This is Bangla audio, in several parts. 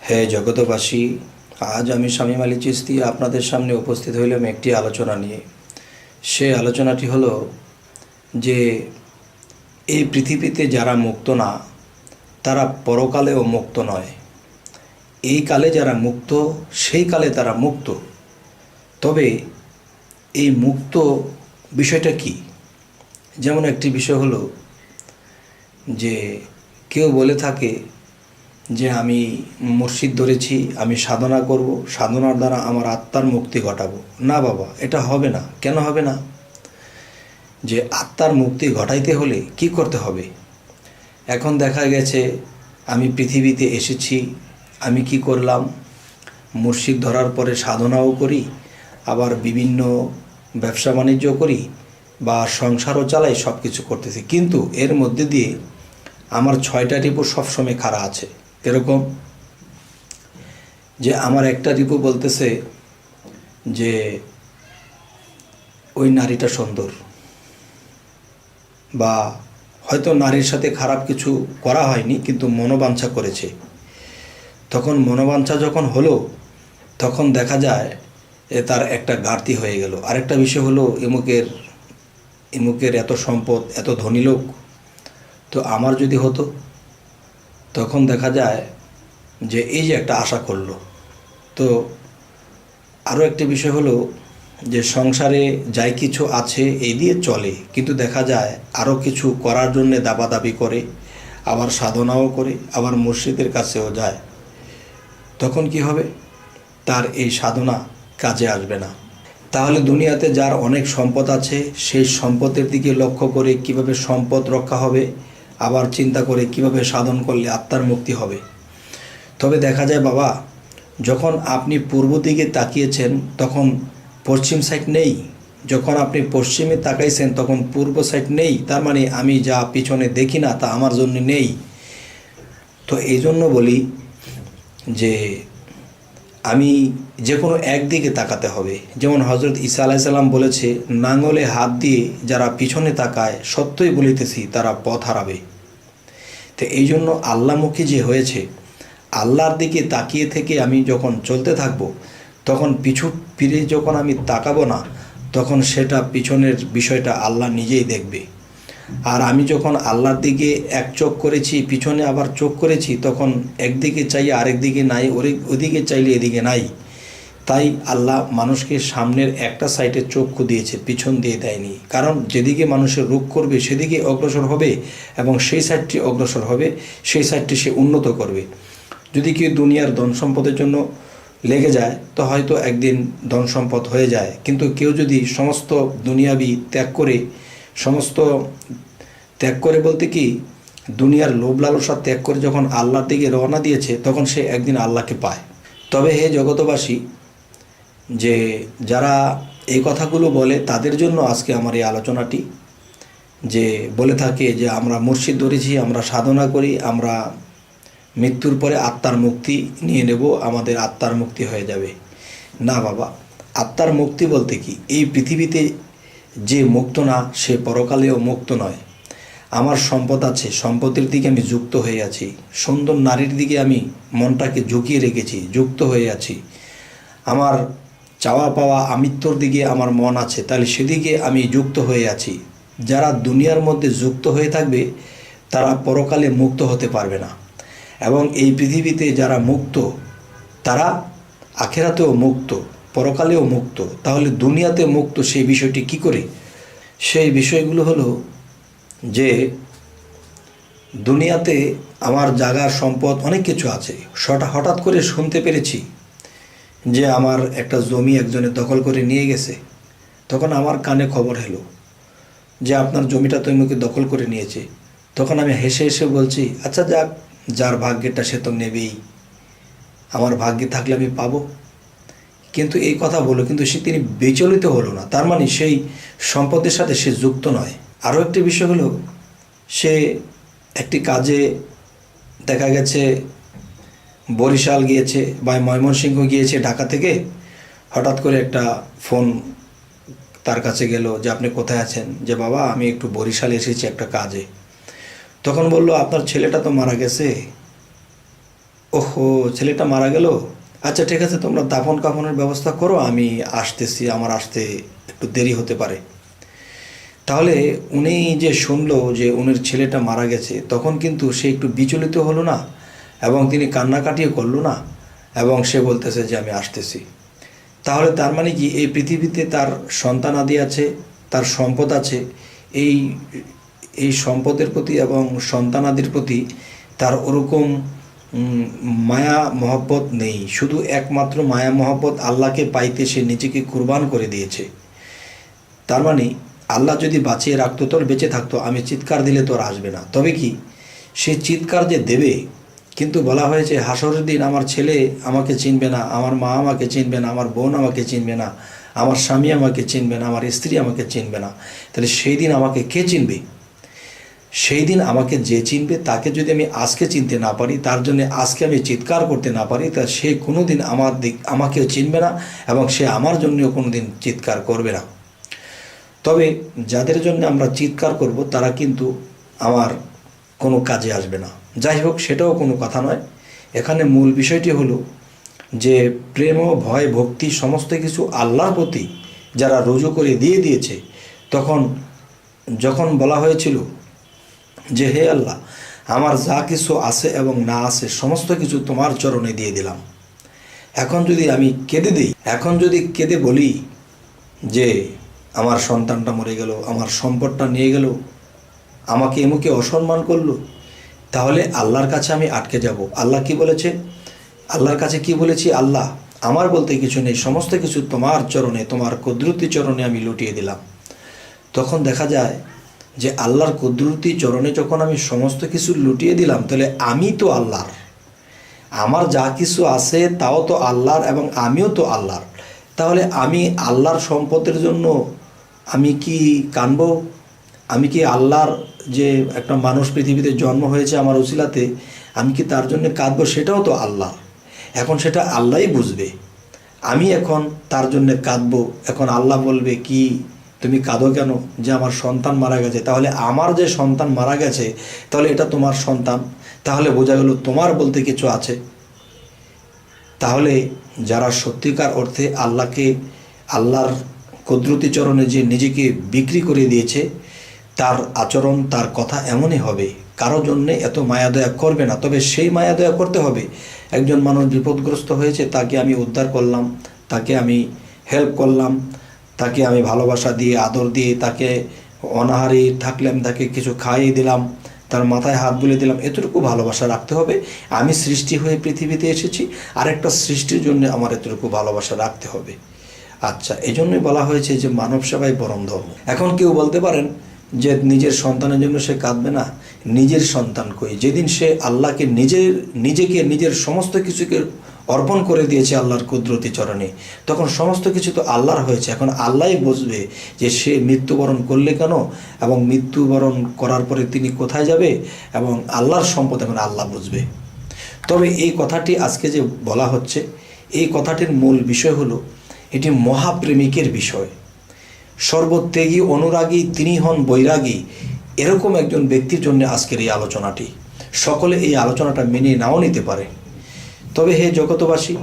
হে জগতবাসী, আজ আমি শামীম আলী চিশতি আপনাদের সামনে উপস্থিত হইলাম একটি আলোচনা নিয়ে। সে আলোচনাটি হলো যে এই পৃথিবীতে যারা মুক্ত না তারা পরকালেও মুক্ত নয়। এই কালে যারা মুক্ত সেই কালে তারা মুক্ত। তবে এই মুক্ত বিষয়টা কি? যেমন একটি বিষয় হলো যে কেউ বলে থাকে যে আমি মুর্শিদ ধরেছি, আমি সাধনা করব, সাধনার দ্বারা আমার আত্মার মুক্তি ঘটাবো। না বাবা, এটা হবে না। কেন হবে না? যে আত্মার মুক্তি ঘটাইতে হলে কি করতে হবে? এখন দেখা গেছে আমি পৃথিবীতে এসেছি, আমি কি করলাম? মুর্শিদ ধরার পরে সাধনাও করি, আবার বিভিন্ন ব্যবসা বাণিজ্য করি বা সংসারও চালাই, সব কিছু করতেছি, কিন্তু এর মধ্যে দিয়ে আমার 6টা রিপু সবসময় খাড়া আছে। এরকম যে আমার একটা রিপু বলতেছে যে ওই নারীটা সুন্দর, বা হয়তো নারীর সাথে খারাপ কিছু করা হয়নি কিন্তু মনোবাঞ্ছা করেছে। তখন মনোবাঞ্ছা যখন হলো তখন দেখা যায় তার একটা ঘাটতি হয়ে গেল। আরেকটা বিষয় হলো এমুকের এত সম্পদ, এত ধনী লোক, তো আমার যদি হতো। তখন দেখা যায় যে এই যে একটা আশা করলো। তো আরও একটি বিষয় হলো যে সংসারে যাই কিছু আছে এই দিয়ে চলে, কিন্তু দেখা যায় আরও কিছু করার জন্যে দাবাদাবি করে, আবার সাধনাও করে, আবার মুর্শিদের কাছেও যায়। তখন কি হবে? তার এই সাধনা কাজে আসবে না। তাহলে দুনিয়াতে যার অনেক সম্পদ আছে সেই সম্পদের দিকে লক্ষ্য করে কিভাবে সম্পদ রক্ষা হবে, আবার চিন্তা করে কিভাবে সাধন করলে আত্মার মুক্তি হবে। তবে দেখা যায় বাবা, যখন আপনি পূর্ব দিকে তাকিয়েছেন তখন পশ্চিম সাইড নেই, যখন আপনি পশ্চিমে তাকাইছেন তখন পূর্ব সাইড নেই। তার মানে আমি যা পিছনে দেখি না তা আমার জন্য নেই। তো এই জন্য বলি যে আমি যে কোনো একদিকে তাকাতে হবে। যেমন হজরত ঈসা আলাইসাল্লাম বলেছে, নাঙলে হাত দিয়ে যারা পিছনে তাকায় সত্যই বলিতেছি তারা পথ হারাবে। তো এই জন্য আল্লাহমুখী যে হয়েছে, আল্লাহর দিকে তাকিয়ে থেকে আমি যখন চলতে থাকব, তখন পিছু ফিরে যখন আমি তাকাবো না, তখন সেটা পিছনের বিষয়টা আল্লাহ নিজেই দেখবে। আর আমি যখন আল্লাহর দিকে এক চোখ করেছি, পিছনে আবার চোখ করেছি, তখন একদিকে চাই আরেক দিকে নাই, ওদিকে চাইলে এদিকে নাই। তাই আল্লাহ মানুষকে সামনের একটা সাইডে চক্ষু দিয়েছে, পিছন দিয়ে দেয়নি। কারণ যেদিকে মানুষের রূপ করবে সেদিকে অগ্রসর হবে, এবং সেই সাইডটি অগ্রসর হবে, সেই সাইডটি সে উন্নত করবে। যদি কেউ দুনিয়ার ধন সম্পদের জন্য লেগে যায় তো হয়তো একদিন ধন সম্পদ হয়ে যায়, কিন্তু কেউ যদি সমস্ত দুনিয়াবি সমস্ত ত্যাগ করে বলতে কি, দুনিয়ার লোভ লালসা ত্যাগ করে যখন আল্লাহর দিকে রওনা দিয়েছে, তখন সে একদিন আল্লাহকে পায়। তবে হে জগতবাসী, যে যারা এই কথাগুলো বলে তাদের জন্য আজকে আমার এই আলোচনাটি, যে বলে থাকে যে আমরা মুর্শিদ ধরেছি, আমরা সাধনা করি, আমরা মৃত্যুর পরে আত্মার মুক্তি নিয়ে নেব, আমাদের আত্মার মুক্তি হয়ে যাবে। না বাবা, আত্মার মুক্তি বলতে কি, এই পৃথিবীতে যে মুক্ত না সে পরকালেও মুক্ত নয়। আমার সম্পদ আছে, সম্পদের দিকে আমি যুক্ত হয়ে আছি, সুন্দর নারীর দিকে আমি মনটাকে ঝুঁকিয়ে রেখেছি, যুক্ত হয়ে আছি, আমার চাওয়া পাওয়া আমৃত্যুর দিকে আমার মন আছে, তাহলে সেদিকে আমি যুক্ত হয়ে আছি। যারা দুনিয়ার মধ্যে যুক্ত হয়ে থাকবে তারা পরকালে মুক্ত হতে পারবে না। এবং এই পৃথিবীতে যারা মুক্ত তারা আখেরাতেও মুক্ত, পরকালেও মুক্ত। তাহলে দুনিয়াতে মুক্ত সেই বিষয়টি কি করে? সেই বিষয়গুলো হলো যে দুনিয়াতে আমার জাগার সম্পদ অনেক কিছু আছে, হঠাৎ করে শুনতে পেরেছি যে আমার একটা জমি একজনে দখল করে নিয়ে গেছে। তখন আমার কানে খবর এলো যে আপনার জমিটা তো এমনি দখল করে নিয়েছে। তখন আমি হেসে হেসে বলছি, আচ্ছা যাক, যার ভাগ্যেরটা সে তো নেবেই, আমার ভাগ্যে থাকলে আমি পাবো। কিন্তু এই কথা বলো, কিন্তু তিনি বিচলিত হলো না, তার মানে সেই সম্পদের সাথে সে যুক্ত নয়। আরও একটি বিষয় হলো, সে একটি কাজে দেখা গেছে বরিশাল গিয়েছে বা ময়মনসিংহ গিয়েছে ঢাকা থেকে, হঠাৎ করে একটা ফোন তার কাছে গেল যে আপনি কোথায় আছেন? যে বাবা আমি একটু বরিশালে এসেছি একটা কাজে। তখন বলল আপনার ছেলেটা তো মারা গেছে, ওহো, ছেলেটা মারা গেল, আচ্ছা ঠিক আছে, তোমরা দাফন কাফনের ব্যবস্থা করো, আমি আসতেছি, আমার আসতে একটু দেরি হতে পারে। তাহলে উনি যে শুনলো যে উনির ছেলেটা মারা গেছে, তখন কিন্তু সে একটু বিচলিত হলো না, এবং তিনি কান্নাকাটিও করলো না, এবং সে বলতেছে যে আমি আসতেছি। তাহলে তার মানে কি, এই পৃথিবীতে তার সন্তানাদি আছে, তার সম্পদ আছে, এই এই সম্পদের প্রতি এবং সন্তানাদির প্রতি তার ওরকম মায়া মহব্বত নেই। শুধু একমাত্র মায়া মহব্বত আল্লাহকে পাইতে সে নিজেকে কুরবান করে দিয়েছে। তার মানে আল্লাহ যদি বাঁচিয়ে রাখতো, তোর বেঁচে থাকতো, আমি চিৎকার দিলে তোর আসবে না। তবে কি সে চিৎকার যে দেবে, কিন্তু বলা হয়েছে হাসরের দিন আমার ছেলে আমাকে চিনবে না, আমার মা আমাকে চিনবে না, আমার বোন আমাকে চিনবে না, আমার স্বামী আমাকে চিনবে না, আমার স্ত্রী আমাকে চিনবে না। তাহলে সেই দিন আমাকে কে চিনবে? সেই দিন আমাকে যে চিনবে, তাকে যদি আমি আজকে চিনতে না পারি, তার জন্য আজকে আমি চিৎকার করতে না পারি, তা সে কোনো দিন আমাকেও চিনবে না, এবং সে আমার জন্যও কোনো দিন চিৎকার করবে না। তবে যাদের জন্য আমরা চিৎকার করব, তারা কিন্তু আমার কোনো কাজে আসবে না। যাই হোক, সেটাও কোনো কথা নয়। এখানে মূল বিষয়টি হলো যে প্রেম ও ভয় ভক্তি সমস্ত কিছু আল্লাহর প্রতি যারা রুজু করে দিয়ে দিয়েছে, যখন বলা হয়েছিল যে হে আল্লাহ, আমার যা কিছু আছে এবং না আছে সমস্ত কিছু তোমার চরণে দিয়ে দিলাম। এখন যদি আমি কেঁদে দিই, এখন যদি কেঁদে বলি যে আমার সন্তানটা মরে গেল, আমার সম্পদটা নিয়ে গেল, আমাকে এমুকে অসম্মান করলো, তাহলে আল্লাহর কাছে আমি আটকে যাব। আল্লাহ কি বলেছে? আল্লাহর কাছে কি বলেছি? আল্লাহ, আমার বলতে কিছু নেই, সমস্ত কিছু তোমার চরণে, তোমার কুদরতি চরণে আমি লুটিয়ে দিলাম। তখন দেখা যায় যে আল্লাহর কুদরতি চরণে যখন আমি সমস্ত কিছু লুটিয়ে দিলাম, তাহলে আমি তো আল্লাহর, আমার যা কিছু আছে তাও তো আল্লাহর, এবং আমিও তো আল্লাহর। তাহলে আমি আল্লাহর সম্পদের জন্য আমি কি কানব? আমি কি আল্লাহর যে একটা মানুষ পৃথিবীতে জন্ম হয়েছে আমার উসিলাতে, আমি কি তার জন্য কাঁদবো? সেটাও তো আল্লাহ। এখন সেটা আল্লাহই বুঝবে। আমি এখন তার জন্য কাঁদবো, এখন আল্লাহ বলবে কি তুমি কাঁদো কেন? যে আমার সন্তান মারা গেছে। তাহলে আমার যে সন্তান মারা গেছে, তাহলে এটা তোমার সন্তান, তাহলে বোঝা গেল তোমার বলতে কিছু আছে। তাহলে যারা সত্যিকার অর্থে আল্লাহর কুদরতি চরণে যে নিজেকে বিক্রি করে দিয়েছে, তার আচরণ, তার কথা এমনই হবে, কারো জন্যে এত মায়াদয়া করবে না। তবে সেই মায়াদয়া করতে হবে, একজন মানুষ বিপদগ্রস্ত হয়েছে, তাকে আমি উদ্ধার করলাম, তাকে আমি হেল্প করলাম, তাকে আমি ভালোবাসা দিয়ে, আদর দিয়ে, তাকে অনাহারে থাকলে আমি তাকে কিছু খাইয়ে দিলাম, তার মাথায় হাত বুলিয়ে দিলাম, এতটুকু ভালোবাসা রাখতে হবে। আমি সৃষ্টি হয়ে পৃথিবীতে এসেছি, আরেকটা সৃষ্টির জন্য আমার এতটুকু ভালোবাসা রাখতে হবে। আচ্ছা, এই জন্যই বলা হয়েছে যে মানব সেবাই পরম ধর্ম। এখন কেউ বলতে পারেন যে নিজের সন্তানের জন্য সে কাঁদবে না। নিজের সন্তান কই? যেদিন সে আল্লাহকে নিজেকে নিজের সমস্ত কিছুকে অর্পণ করে দিয়েছে আল্লাহর কুদরতি চরণে, তখন সমস্ত কিছু তো আল্লাহর হয়েছে। এখন আল্লাহই বুঝবে যে সে মৃত্যুবরণ করলে কেন, এবং মৃত্যুবরণ করার পরে তিনি কোথায় যাবে, এবং আল্লাহর সম্পদ এখন আল্লাহ বুঝবে। তবে এই কথাটি আজকে যে বলা হচ্ছে, এই কথাটির মূল বিষয় হলো, এটি মহাপ্রেমিকের বিষয়। সর্বত্যাগী অনুরাগী তিনি হন বৈরাগী, এরকম একজন ব্যক্তির জন্য আজকের এই আলোচনাটি। সকলে এই আলোচনাটা মেনে নাও নিতে পারে। তবে হে জগতবাসী,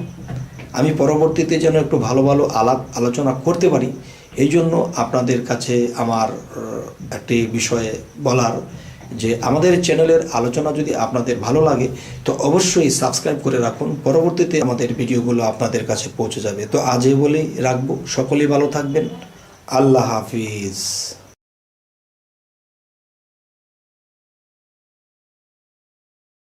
আমি পরবর্তীতে যেন একটু ভালো ভালো আলোচনা করতে পারি, এই জন্য আপনাদের কাছে আমার একটি বিষয়ে বলার, যে আমাদের চ্যানেলের আলোচনা যদি আপনাদের ভালো লাগে তো অবশ্যই সাবস্ক্রাইব করে রাখুন, পরবর্তীতে আমাদের ভিডিওগুলো আপনাদের কাছে পৌঁছে যাবে। তো আজ এই বলেই রাখবো, সকলেই ভালো থাকবেন। আল্লাহ হাফিজ।